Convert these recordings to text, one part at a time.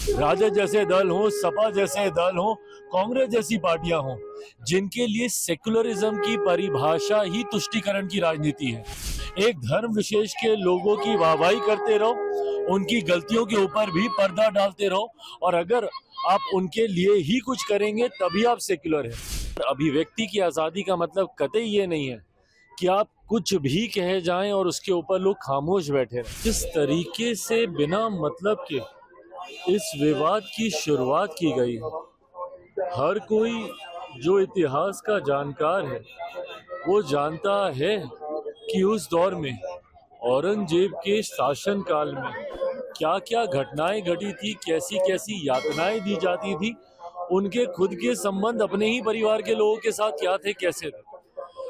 राजद जैसे दल हों, सपा जैसे दल हों, कांग्रेस जैसी पार्टियां हों, जिनके लिए सेक्युलरिज्म की परिभाषा ही तुष्टीकरण की राजनीति है। एक धर्म विशेष के लोगों की वाहवाही करते रहो, उनकी गलतियों के ऊपर भी पर्दा डालते रहो, और अगर आप उनके लिए ही कुछ करेंगे तभी आप सेक्युलर हैं। अभिव्यक्ति की आज़ादी का मतलब कतई ये नहीं है कि आप कुछ भी कहे जाएं और उसके ऊपर लोग खामोश बैठे रहें। जिस तरीके से बिना मतलब के इस विवाद की शुरुआत की गई है, हर कोई जो इतिहास का जानकार है वो जानता है कि उस दौर में औरंगजेब के शासनकाल में क्या क्या घटनाएं घटी थी, कैसी कैसी यातनाएं दी जाती थी, उनके खुद के संबंध अपने ही परिवार के लोगों के साथ क्या थे, कैसे थे।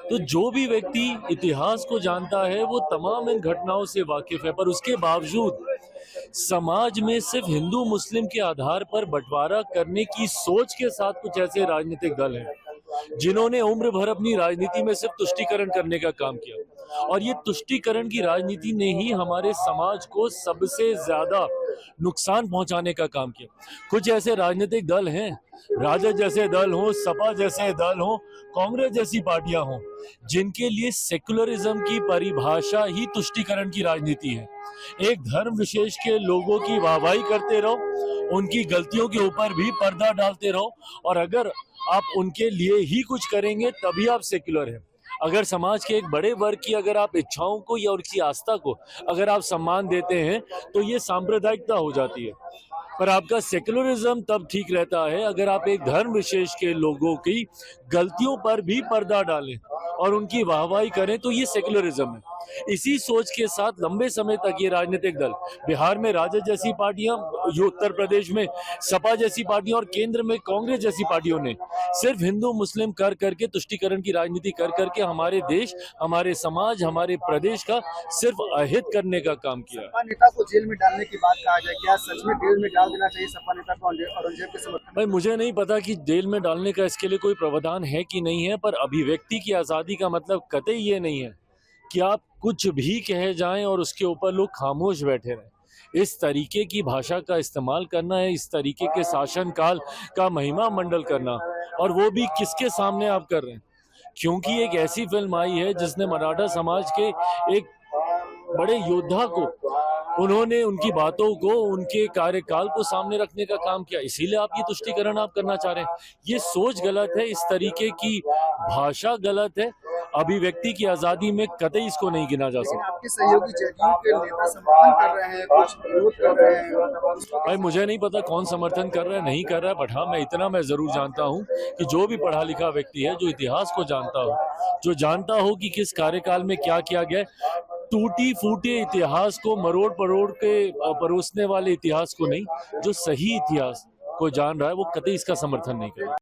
तो जो भी व्यक्ति इतिहास को जानता है वो तमाम इन घटनाओं से वाकिफ है, पर उसके बावजूद समाज में सिर्फ हिंदू मुस्लिम के आधार पर बंटवारा करने की सोच के साथ कुछ ऐसे राजनीतिक दल हैं जिन्होंने उम्र भर अपनी राजनीति में सिर्फ तुष्टीकरण करने का काम किया, और ये तुष्टीकरण की राजनीति ने ही हमारे समाज को सबसे ज्यादा नुकसान पहुंचाने का काम किया। कुछ ऐसे राजनीतिक दल हैं, राजद जैसे दल हों, सपा जैसे दल हों, कांग्रेस जैसी पार्टियां हों, जिनके लिए सेक्युलरिज्म की परिभाषा ही तुष्टीकरण की राजनीति है। एक धर्म विशेष के लोगों की वाहवाही करते रहो, उनकी गलतियों के ऊपर भी पर्दा डालते रहो, और अगर आप उनके लिए ही कुछ करेंगे तभी आप सेक्युलर हैं। अगर समाज के एक बड़े वर्ग की अगर आप इच्छाओं को या उनकी आस्था को अगर आप सम्मान देते हैं तो ये सांप्रदायिकता हो जाती है। पर आपका सेक्युलरिज्म तब ठीक रहता है अगर आप एक धर्म विशेष के लोगों की गलतियों पर भी पर्दा डालें और उनकी वाहवाही करें, तो ये सेक्युलरिज्म है। इसी सोच के साथ लंबे समय तक ये राजनीतिक दल, बिहार में राजद जैसी पार्टियां, उत्तर प्रदेश में सपा जैसी पार्टियां और केंद्र में कांग्रेस जैसी पार्टियों ने सिर्फ हिंदू मुस्लिम कर करके, तुष्टीकरण की राजनीति कर करके हमारे देश, हमारे समाज, हमारे प्रदेश का सिर्फ अहित करने का काम किया। सपा नेता को जेल में डालने की बात कहा जाए, क्या सच में जेल में डाल देना चाहिए सपा नेता को औरंगजेब के समर्थन? भाई मुझे नहीं पता कि जेल में डालने का इसके लिए कोई प्रावधान है कि नहीं है, पर अभिव्यक्ति की आज़ादी का मतलब कतई ये नहीं है कि आप कुछ भी कहे जाएं और उसके ऊपर लोग खामोश बैठे रहें। इस तरीके की भाषा का इस्तेमाल करना है, इस तरीके के शासनकाल का महिमा मंडल करना, और वो भी किसके सामने आप कर रहे हैं? क्योंकि एक ऐसी फिल्म आई है जिसने मराठा समाज के एक बड़े योद्धा को, उन्होंने उनकी बातों को, उनके कार्यकाल को सामने रखने का काम किया, इसीलिए आप ये तुष्टीकरण आप करना चाह रहे हैं। ये सोच गलत है, इस तरीके की भाषा गलत है। अभिव्यक्ति की आजादी में कतई इसको नहीं गिना जा सकता। आपके सहयोगी जदयू के नेता समर्थन कर रहे हैं, कुछ विरोध कर रहे हैं। भाई मुझे नहीं पता कौन समर्थन कर रहा है, नहीं कर रहा है, बट हाँ मैं इतना मैं जरूर जानता हूँ कि जो भी पढ़ा लिखा व्यक्ति है, जो इतिहास को जानता हो, जो जानता हो कि किस कार्यकाल में क्या किया गया, टूटी फूटे इतिहास को मरोड़ परोड़ के परोसने वाले इतिहास को नहीं, जो सही इतिहास को जान रहा है वो कतई इसका समर्थन नहीं करेगा।